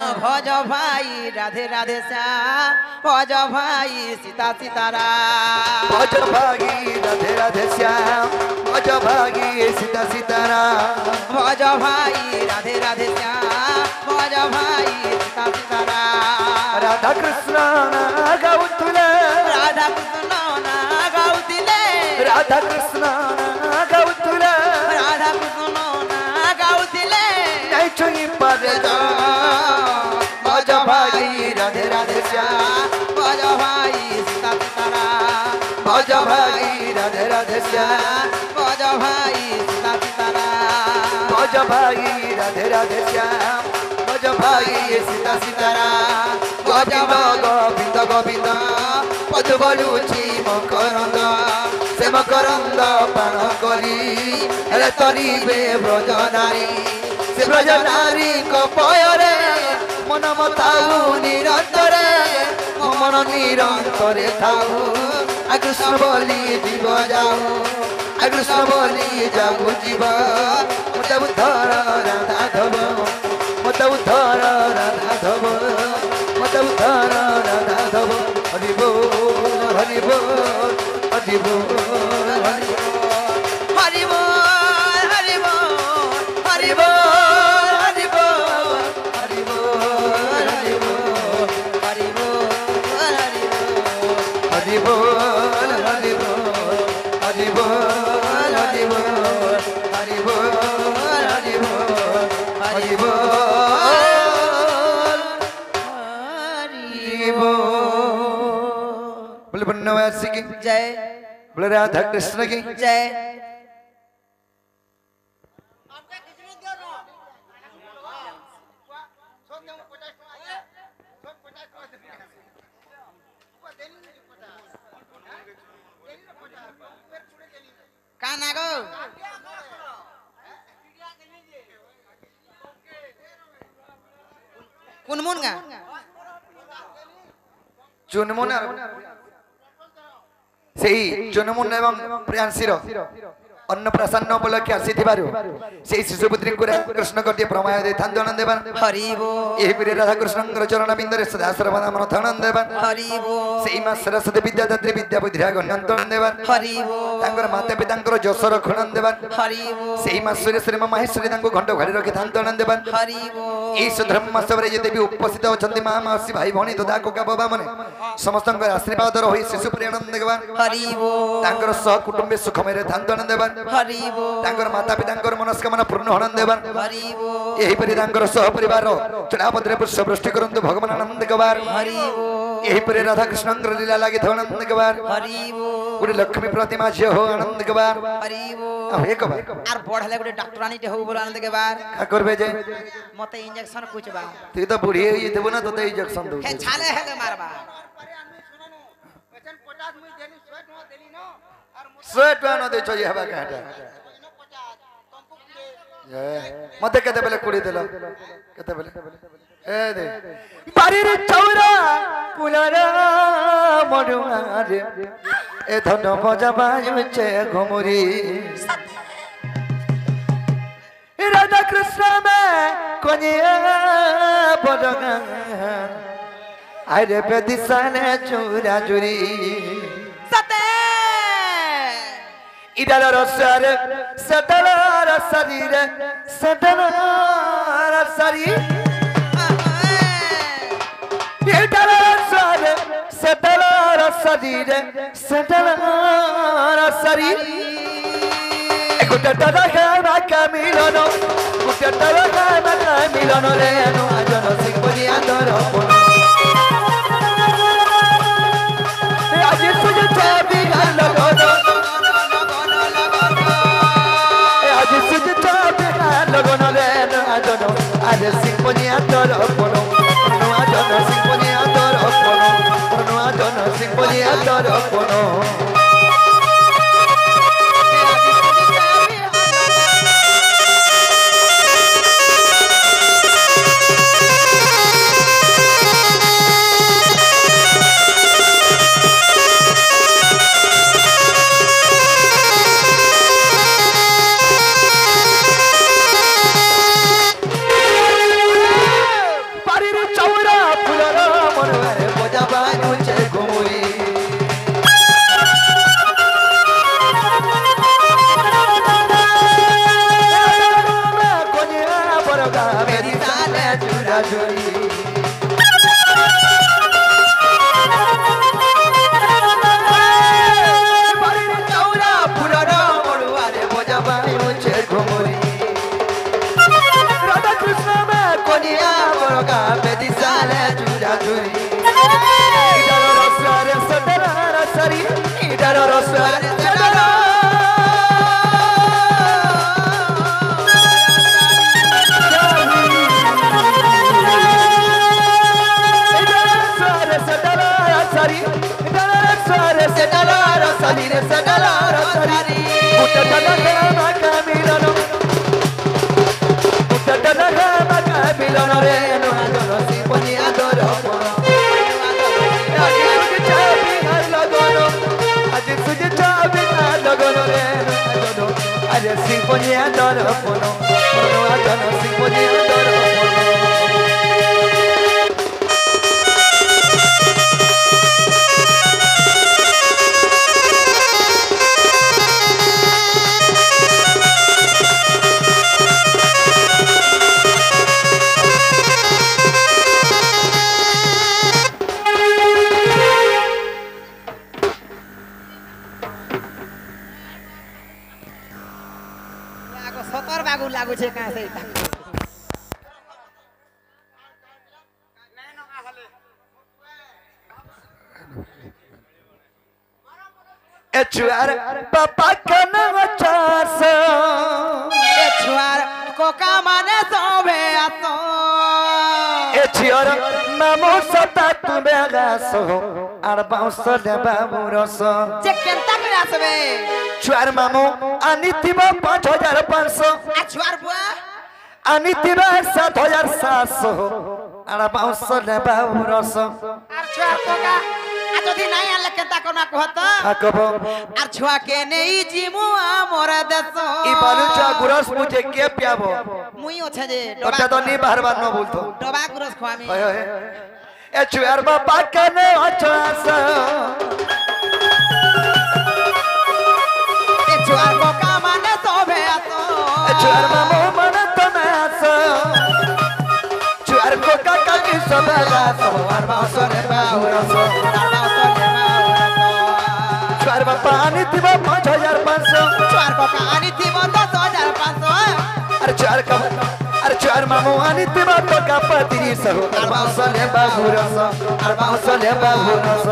भज भाई राधे राधे श्याम भज भाई सीता सीताराम भज भाई राधे राधे श्याम भज भाई सीता सीताराम भज भाई राधे राधे श्याम भज भाई सीता सीताराम राधा कृष्ण गाउतुले राधा कृष्ण ना गाउतिले राधा कृष्ण गाउतुले राधा कृष्ण ना गाउतिले नहीं छुई पर भज भाई राधे राधे श्याम भज भाई सीता सीताराम भज भाई राधे राधे श्याम भज भाई सीता सीताराम भज भाई राधे राधे श्याम भज भाई सीता सीताराम गोविंद गोविंद गोविंद पद बलुची मकरंद से मकरंद पान करी हेले तरीबे ब्रज नारी से ब्रज नारी कपयरे मन मताऊ निरंतरे मन निरंतरे थाऊ आ कृष्ण बोली जीव जाऊ आ कृष्ण बोली जाऊ जीव मत उद्धर राधाधव मत उद्धर राधाधव मत उद्धर राधाधव हरि बोल हरि बोल हरि बोल हरि हरि बोल हरि बोल हरि बोल हरि बोल हरि बोल हरि बोल हरि बोल हरि बोल हरि बोल हरि बोल हरि बोल हरि बोल हरि बोल हरि बोल हरि बोल बोले बनवासी की जय बोले राधा कृष्ण की जय काना गो कुनमुन गा चुनमुन सेही चुनमुन एवं प्रियांशीर अन्नप्राशन उपलक्षे आसीथिबारु सेही शिशुपुत्री को कृष्ण कटे प्रमाय दे थांदन देवन हरि बोल एही प्रिय राधा कृष्णंकर चरण बिंदरे सदा सर्वदा मन थानन देवन हरि बोल सेही मा सरस्वती विद्यादात्री विद्या बुद्धिरा गण्यंतन देवन हरि बोल तांकर माता पितांकर जसर खणन देवन हरि बोल सेही मा सूर्य श्री महेश्वरी तांको घंट घाड़ी रखि थांदन देवन हरि बोल एही सुधर्म मासवरे जे देवी उपस्थित अछंती मा मासी भाई भणी दादा कोका बाबा माने समस्तंकर आशीर्वाद रही शिशु प्रियानंद देवन हरि बोल तांकर सह कुटुंबे सुखमय थांदन देवन हरि बोल तांकर माता पितांकर मनस्कामना पूर्ण होनन देवन हरि बोल एही परि तांकर सह परिवार चढ़ापत्रे पुष्प वृष्टि करंतु भगवान आनंद गवार हरि बोल एही परि राधा कृष्णंकर लीला लागि आनंद गवार हरि बोल गुडी लक्ष्मी प्रतिमा जे हो आनंद गवार हरि बोल आ हे कबार आर बढ़ले गुटे डॉक्टरानी टे हो बोल आनंद के बार का करबे जे मते इंजेक्शन कुछ बा तू तो बुढ़ी होई देबो ना तो इंजेक्शन दो हे छाले हेले मारबा स्वेट न दे छ ये हवा काटा मते केते बेले कुड़ी देलो केते बेले ए दे बारीर चौरा पुलरा मडुआरे ए धन बजा बाजुचे घुमुरी राधा कृष्ण में कोनिया बडगा आरे पे दिसाने चूरा चुरी सते इडल रसरे सटल शरीर सटल शरीर इडल रसरे सटल शरीर सटल शरीर गुटे टरखा का मिलन गुटे टरखा का मिलन रे नु आजन सिंह बनिया दर आज सुज छवि गल गनो आज सुज छवि गल गनो रे नु आजन आज सिंह बनिया दर कोनो नु आजन सिंह बनिया दर कोनो नु आजन सिंह बनिया दर कोनो চূড়া চুরি চৌরা ফুলর মড়ুয়ারে বোঝা পাই মুছে ঘুমরি রাধা কৃষ্ণ মে কনিয়া বড়গা বেদি সালে চূড়া চুরি ইডার রসরে সদরা রসরি ইডার রসরে সদরা Salire sedalaro sari utadana makamilono utadana makamilono re no adoro si poni adoro pono aji chabi halagono aji suje chabi halagono re no adoro aji si poni adoro pono no adoro si poni adoro pono लागू छे कहां से HR पापा कना Chas HR Coca माने सोभे आतो HR नामो सता तुबे गासो आर बाउस दे बाबू रस जे केनता करासबे चुआर मामो अनितिबा 5500 एचआर बुआ अनितिबा 7700 आर बाउस दे बाबू रस आर चुआर कोका যদি নাই আলে কেনতা কোনা কহত আকব আর ছুয়া কে নেই জিমু আমর দেশ ই বালুচা গুরস মুঝে কে পিয়াবো মুই ওছে যে ওটা তো নি বারবার ন বলতো ডবা গুরস খামি হয় হয় এ চুয়ার বাবা কনে অচাস এ ছুয়ার কোকা মানে তবে আতো এ চুয়ার মামো মানে তনে আস চুয়ার কোকা কাকি সবেলা সবার বাসনে বাউরস चुआर बापा आनी थी 5500 चुआर कोका आनी थी 10500 अरे चुआर मामू आनी थी तो का पतिनी सहो अरबासले बाहुरस अरबासले बाहुरस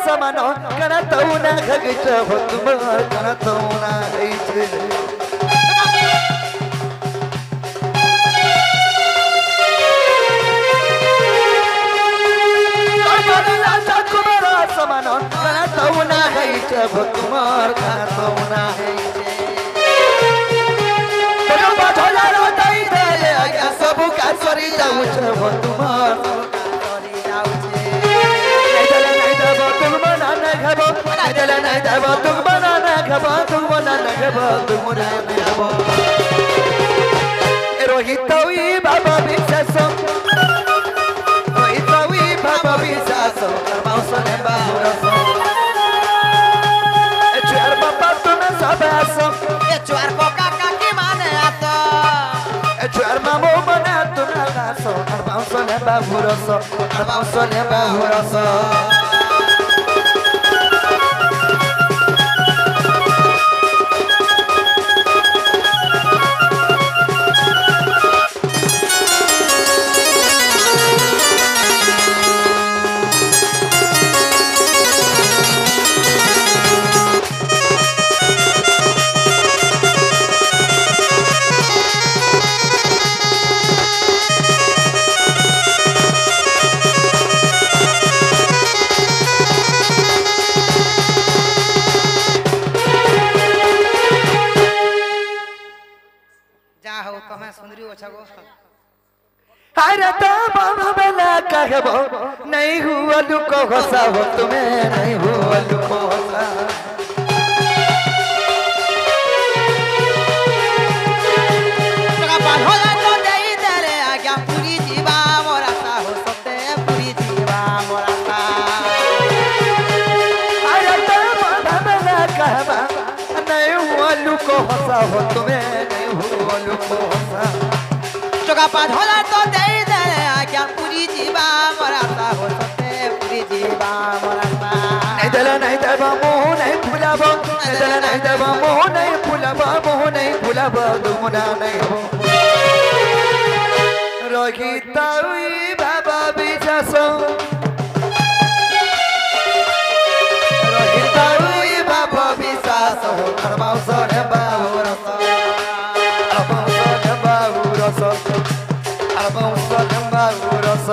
समानो कनतौना खगच भतुम कनतौना हैछे कनतौना चकुमरा समानो कनतौना हैछे भतुम कनतौना हैछे तो बाठोलारो दई दे आगा सब का सरी जाऊ छे भतुम रोहितवी बाबा विशेष रोहितवी बाबा विशेष बाउसने बाहुरस चुआर बाबा तुम सब आसो चुआर कोका काकी माने आतो चुआर मामो मने तुम आसो बाउसने बाहुरस बाउसने बाहुरस कमे सुंदरी ओछा गो अरे तो बाबा बेला कहबो नहीं हुआ लुको घोसा हो तुम्हें नहीं हुआ लुको घोसा टका पाल हो जा तो देई तेरे आज्ञा पूरी जीवा मोरा सा हो सकते पूरी जीवा मोरा सा अरे तो बाबा बेला कहबा नहीं हुआ लुको घोसा हो तुम्हें नहीं हुआ लुको घोसा टका पाल हो जा तो देई तेरे आज्ञा पूरी जीवा मोरा सा हो सकते पूरी जीवा मोरा सा नहीं दबा मोह नहीं फुलाबो नहीं दबा मोह नहीं फुलाबो दुमुना नहीं हो रखिताई बाबा बिचासो रखिताई बाबा बिचासो अरबाउ सरे बाबू रस अरबाउ सरे बाबू रस अरबाउ सरे बाबू रस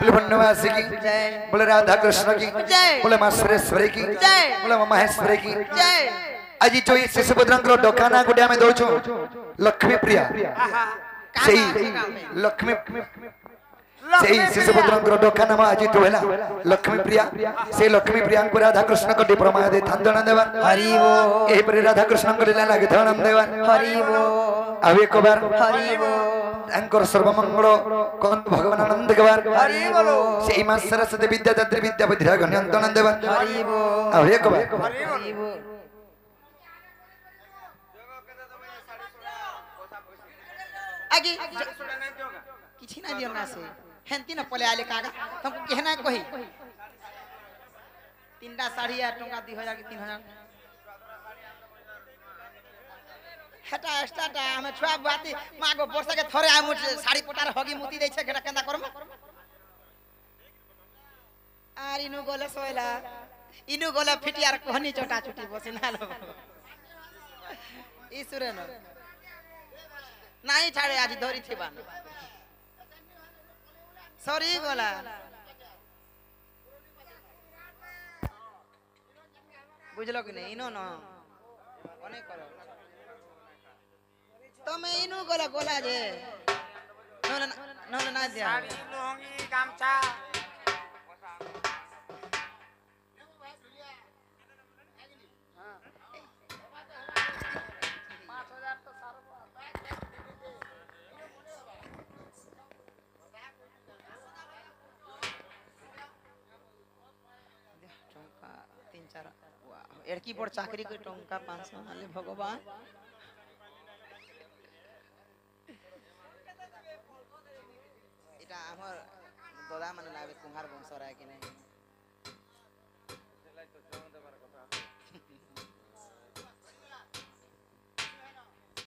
बनवासी की बोले राधा कृष्ण की बोले मां सुरेश्वरी की बोले मां महेश्वरी की आज जो ये शिशुभद्रंकर डकाना गुडे आमे दउछु लक्ष्मी प्रिया सही लक्ष्मी सही शिशुभद्रंकर डकाना आज तो हैला लक्ष्मी प्रिया से लक्ष्मी प्रिया को राधा कृष्ण को डिप्रमा दे थांदण देवा हरि वो एही पर राधा कृष्ण को लीला लागे थांदण देवा हरि वो अब एक बार हरि वो अंकुर सर्वमंगल कौन भगवान आनंद गवार हरि बोलो से मां सरस्वती विद्यादात्री विद्या बुद्धिरा गण्यंतन देवा हरि वो अब एक बार हरि वो आगे किछि ना दियो ना से हेंती न पले आले कागा तुमको कहना कही तीनटा साड़ी आ टंका 2000 की 3000 हेटा एक्स्ट्राटा हमें छुआ बाती मागो वर्षा के थरे आ मुझ साड़ी पटार होगी मुती दै छै केटा केंदा करम आर इनु गोले सोइला इनु गोले फिटियार कोहनी चोटा चुटी बसिनालो ईसुरे न नाही छाड़े आज धरी थिबा सॉरी गोला बुझलो कि नहीं इनो न कोने करो તમે એનું ગોલા જે ના દે સાડી લોંગી ગામછા एड़की पर चाकरी के टंका 500 आले भगवान এটা আমার দাদা মানে লাবে কুমার বংশরা কি নাই